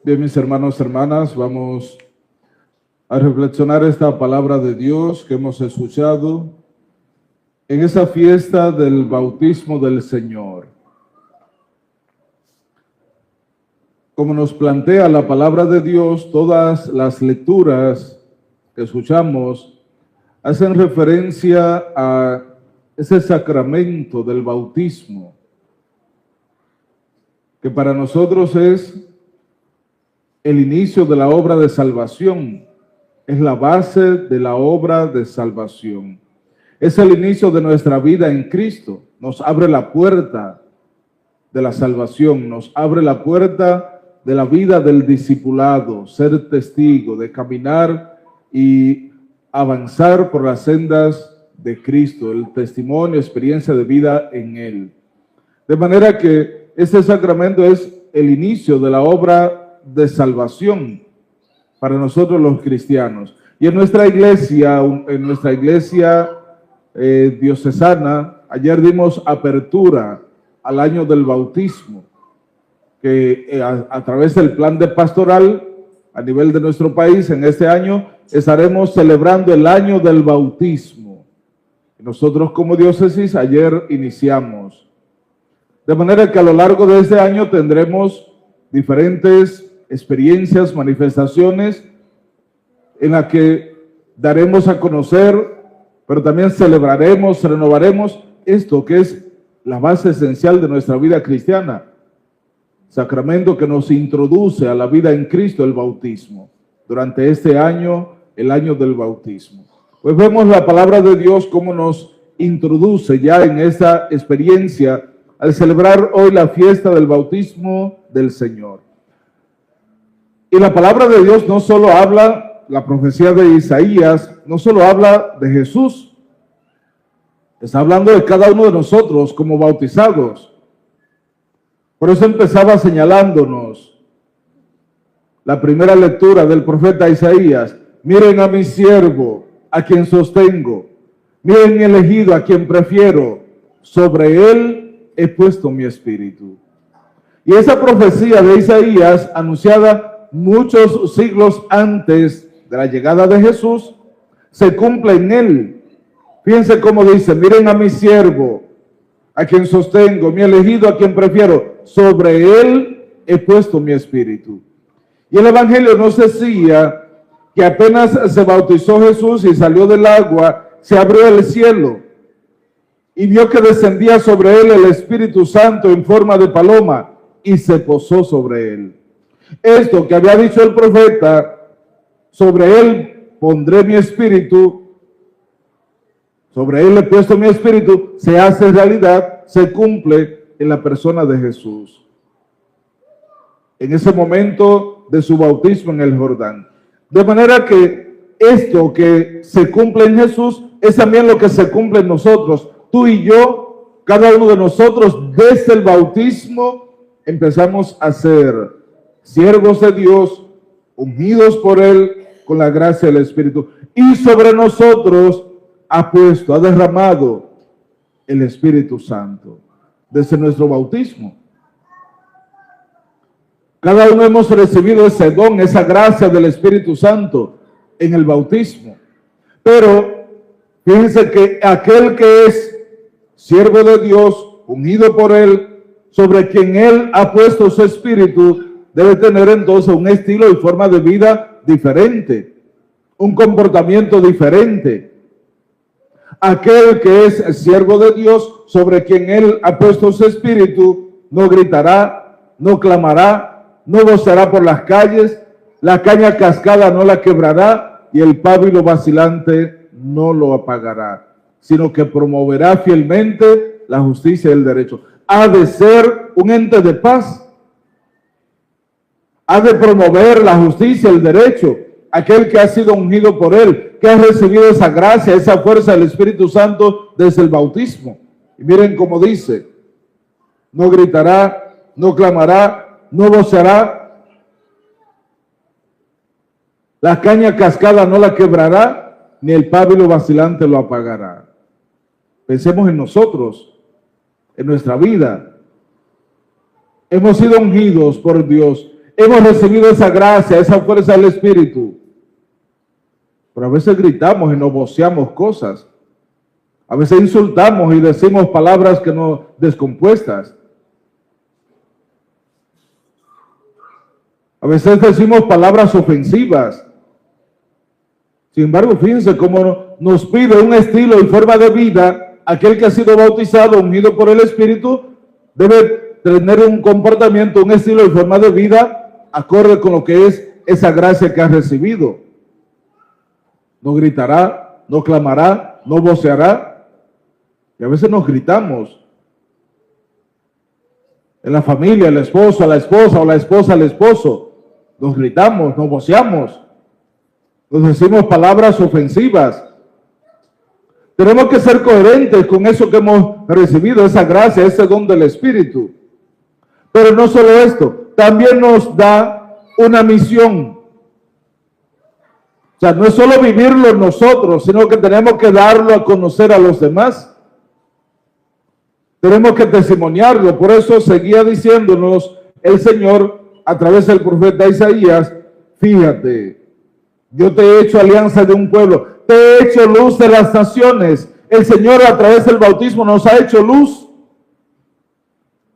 Bien, mis hermanos, hermanas, vamos a reflexionar esta palabra de Dios que hemos escuchado en esa fiesta del bautismo del Señor. Como nos plantea la palabra de Dios, todas las lecturas que escuchamos hacen referencia a ese sacramento del bautismo, que para nosotros es el inicio de la obra de salvación, es la base de la obra de salvación. Es el inicio de nuestra vida en Cristo, nos abre la puerta de la salvación, nos abre la puerta de la vida del discipulado, ser testigo, de caminar y avanzar por las sendas de Cristo, el testimonio, experiencia de vida en Él. De manera que este sacramento es el inicio de la obra de salvación para nosotros los cristianos. Y en nuestra iglesia diocesana, ayer dimos apertura al año del bautismo, que a través del plan de pastoral a nivel de nuestro país, en este año estaremos celebrando el año del bautismo. Nosotros como diócesis ayer iniciamos. De manera que a lo largo de este año tendremos diferentes experiencias, manifestaciones en las que daremos a conocer, pero también celebraremos, renovaremos esto que es la base esencial de nuestra vida cristiana, sacramento que nos introduce a la vida en Cristo, el bautismo. Durante este año, el año del bautismo. Pues vemos la palabra de Dios cómo nos introduce ya en esta experiencia al celebrar hoy la fiesta del bautismo del Señor. Y la palabra de Dios no solo habla, la profecía de Isaías, no solo habla de Jesús, está hablando de cada uno de nosotros como bautizados. Por eso empezaba señalándonos la primera lectura del profeta Isaías. Miren a mi siervo, a quien sostengo. Miren mi elegido, a quien prefiero. Sobre él he puesto mi espíritu. Y esa profecía de Isaías, anunciada muchos siglos antes de la llegada de Jesús, se cumple en él. Fíjense cómo dice: miren a mi siervo, a quien sostengo, mi elegido, a quien prefiero, sobre él he puesto mi espíritu. Y el evangelio nos decía que apenas se bautizó Jesús y salió del agua, se abrió el cielo y vio que descendía sobre él el Espíritu Santo en forma de paloma y se posó sobre él. Esto que había dicho el profeta, sobre él pondré mi espíritu, sobre él he puesto mi espíritu, se hace realidad, se cumple en la persona de Jesús. En ese momento de su bautismo en el Jordán. De manera que esto que se cumple en Jesús es también lo que se cumple en nosotros. Tú y yo, cada uno de nosotros, desde el bautismo empezamos a ser siervos de Dios, ungidos por Él con la gracia del Espíritu. Y sobre nosotros ha derramado el Espíritu Santo desde nuestro bautismo. Cada uno hemos recibido ese don, esa gracia del Espíritu Santo en el bautismo. Pero fíjense que aquel que es siervo de Dios, unido por Él, sobre quien Él ha puesto su Espíritu, debe tener entonces un estilo y forma de vida diferente, un comportamiento diferente. Aquel que es siervo de Dios, sobre quien Él ha puesto su Espíritu, no gritará, no clamará, no voceará por las calles, la caña cascada no la quebrará y el pábilo vacilante no lo apagará, sino que promoverá fielmente la justicia y el derecho. Ha de ser un ente de paz. Ha de promover la justicia, el derecho, aquel que ha sido ungido por Él, que ha recibido esa gracia, esa fuerza del Espíritu Santo desde el bautismo. Y miren cómo dice: no gritará, no clamará, no voceará, la caña cascada no la quebrará, ni el pábilo vacilante lo apagará. Pensemos en nosotros, en nuestra vida. Hemos sido ungidos por Dios, hemos recibido esa gracia, esa fuerza del Espíritu. Pero a veces gritamos y nos voceamos cosas. A veces insultamos y decimos palabras que no descompuestas. A veces decimos palabras ofensivas. Sin embargo, fíjense cómo nos pide un estilo y forma de vida. Aquel que ha sido bautizado, ungido por el Espíritu, debe tener un comportamiento, un estilo y forma de vida acorde con lo que es esa gracia que ha recibido. No gritará, no clamará, no voceará. Y a veces nos gritamos. En la familia, el esposo a la esposa o la esposa al esposo. Nos gritamos, nos voceamos. Nos decimos palabras ofensivas. Tenemos que ser coherentes con eso que hemos recibido, esa gracia, ese don del Espíritu. Pero no solo esto, también nos da una misión. O sea, no es solo vivirlo nosotros, sino que tenemos que darlo a conocer a los demás. Tenemos que testimoniarlo. Por eso seguía diciéndonos el Señor a través del profeta Isaías: fíjate, yo te he hecho alianza de un pueblo, te he hecho luz de las naciones. El Señor a través del bautismo nos ha hecho luz.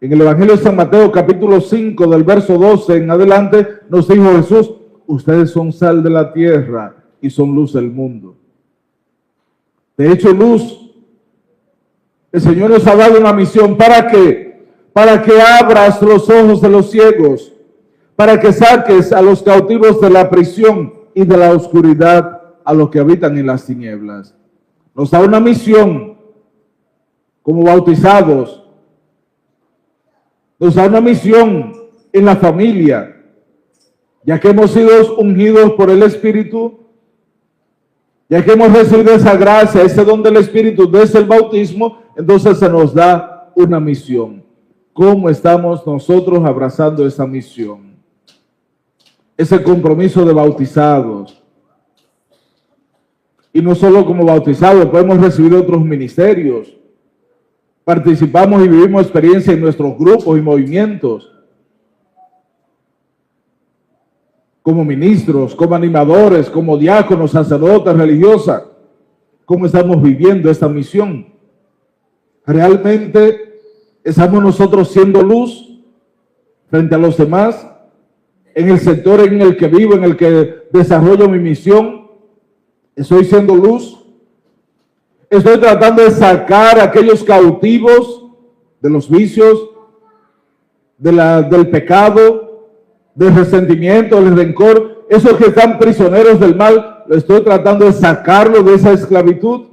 En el Evangelio de San Mateo capítulo 5 del verso 12 en adelante nos dijo Jesús: ustedes son sal de la tierra y son luz del mundo. Te he hecho luz. El Señor nos ha dado una misión. ¿Para qué? Para que abras los ojos de los ciegos, para que saques a los cautivos de la prisión y de la oscuridad a los que habitan en las tinieblas. Nos da una misión como bautizados. Nos da una misión en la familia, ya que hemos sido ungidos por el Espíritu, ya que hemos recibido esa gracia, ese don del Espíritu desde el bautismo. Entonces se nos da una misión. ¿Cómo estamos nosotros abrazando esa misión? Ese compromiso de bautizados. Y no solo como bautizados, podemos recibir otros ministerios. Participamos y vivimos experiencia en nuestros grupos y movimientos. Como ministros, como animadores, como diáconos, sacerdotes, religiosas. ¿Cómo estamos viviendo esta misión? ¿Realmente estamos nosotros siendo luz frente a los demás? En el sector en el que vivo, en el que desarrollo mi misión, ¿estoy siendo luz? ¿Estoy tratando de sacar a aquellos cautivos de los vicios, del pecado, del resentimiento, del rencor? Esos que están prisioneros del mal, ¿estoy tratando de sacarlos de esa esclavitud?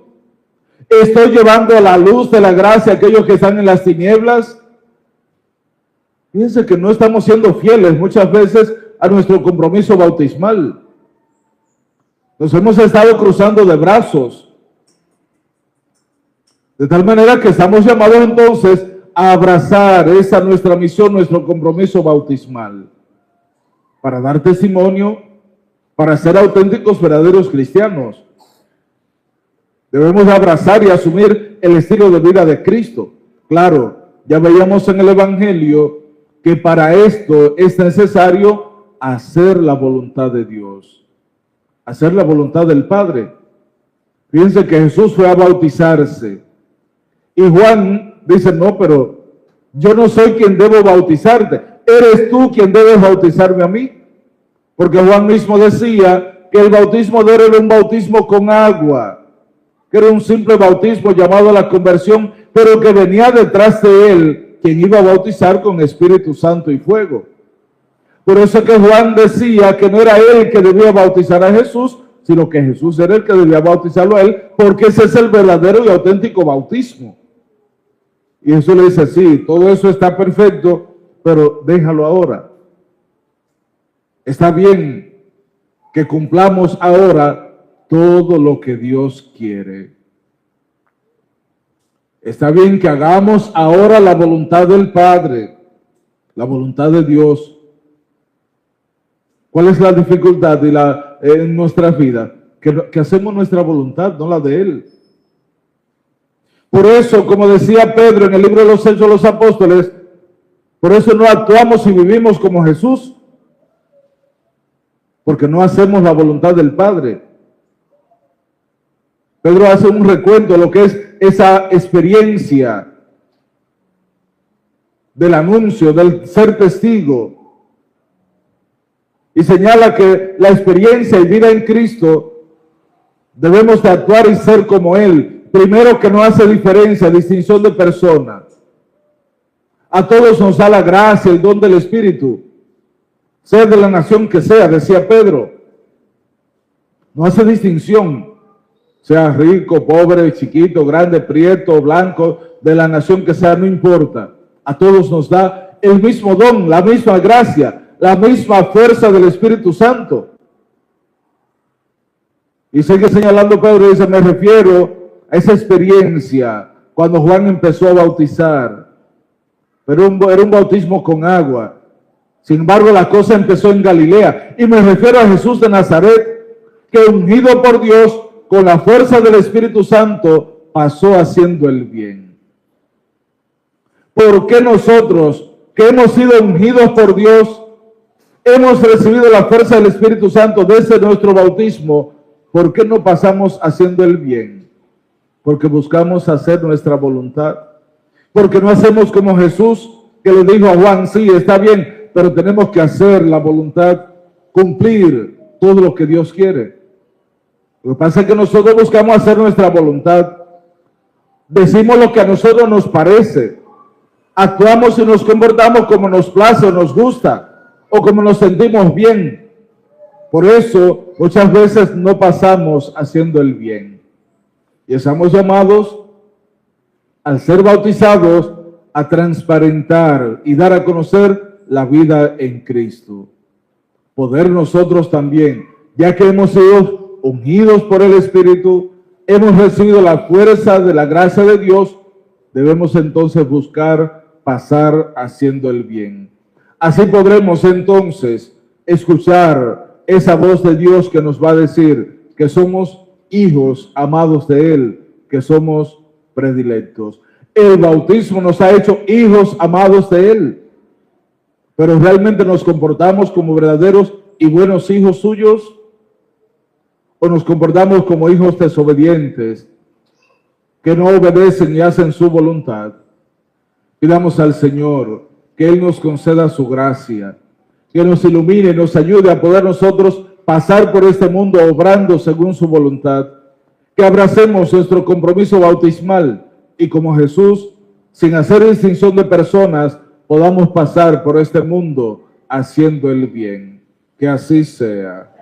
¿Estoy llevando a la luz de la gracia a aquellos que están en las tinieblas? Fíjense que no estamos siendo fieles muchas veces a nuestro compromiso bautismal. Nos hemos estado cruzando de brazos. De tal manera que estamos llamados entonces a abrazar esa nuestra misión, nuestro compromiso bautismal. Para dar testimonio, para ser auténticos, verdaderos cristianos. Debemos abrazar y asumir el estilo de vida de Cristo. Claro, ya veíamos en el Evangelio que para esto es necesario hacer la voluntad de Dios, hacer la voluntad del Padre. Fíjense que Jesús fue a bautizarse y Juan dice: no, pero yo no soy quien debo bautizarte, eres tú quien debes bautizarme a mí. Porque Juan mismo decía que el bautismo de él era un bautismo con agua, que era un simple bautismo llamado a la conversión, pero que venía detrás de él quien iba a bautizar con Espíritu Santo y fuego. Por eso que Juan decía que no era él que debía bautizar a Jesús, sino que Jesús era el que debía bautizarlo a él, porque ese es el verdadero y auténtico bautismo. Y Jesús le dice: sí, todo eso está perfecto, pero déjalo ahora. Está bien que cumplamos ahora todo lo que Dios quiere. Está bien que hagamos ahora la voluntad del Padre, la voluntad de Dios. ¿Cuál es la dificultad en nuestra vida? Que hacemos nuestra voluntad, no la de Él. Por eso, como decía Pedro en el libro de los Hechos de los Apóstoles, por eso no actuamos y vivimos como Jesús, porque no hacemos la voluntad del Padre. Pedro hace un recuento de lo que es esa experiencia del anuncio, del ser testigo, y señala que la experiencia y vida en Cristo debemos de actuar y ser como Él. Primero, que no hace diferencia, distinción de personas. A todos nos da la gracia, el don del Espíritu, sea de la nación que sea, decía Pedro. No hace distinción, sea rico, pobre, chiquito, grande, prieto, blanco, de la nación que sea, no importa. A todos nos da el mismo don, la misma gracia, la misma fuerza del Espíritu Santo. Y sigue señalando Pedro, dice, me refiero a esa experiencia cuando Juan empezó a bautizar. Pero era un bautismo con agua. Sin embargo, la cosa empezó en Galilea. Y me refiero a Jesús de Nazaret, que ungido por Dios, con la fuerza del Espíritu Santo, pasó haciendo el bien. ¿Por qué nosotros, que hemos sido ungidos por Dios, hemos recibido la fuerza del Espíritu Santo desde nuestro bautismo, por qué no pasamos haciendo el bien? Porque buscamos hacer nuestra voluntad. Porque no hacemos como Jesús, que le dijo a Juan, sí, está bien, pero tenemos que hacer la voluntad, cumplir todo lo que Dios quiere. Lo que pasa es que nosotros buscamos hacer nuestra voluntad. Decimos lo que a nosotros nos parece. Actuamos y nos comportamos como nos place o nos gusta, o como nos sentimos bien. Por eso, muchas veces no pasamos haciendo el bien. Y estamos llamados, al ser bautizados, a transparentar y dar a conocer la vida en Cristo. Poder nosotros también, ya que hemos sido ungidos por el Espíritu, hemos recibido la fuerza de la gracia de Dios, debemos entonces buscar pasar haciendo el bien. Así podremos entonces escuchar esa voz de Dios que nos va a decir que somos hijos amados de Él, que somos predilectos. El bautismo nos ha hecho hijos amados de Él, pero ¿realmente nos comportamos como verdaderos y buenos hijos suyos? ¿O nos comportamos como hijos desobedientes que no obedecen y hacen su voluntad? Pidamos al Señor que Él nos conceda su gracia, que nos ilumine y nos ayude a poder nosotros pasar por este mundo obrando según su voluntad, que abracemos nuestro compromiso bautismal y como Jesús, sin hacer distinción de personas, podamos pasar por este mundo haciendo el bien. Que así sea.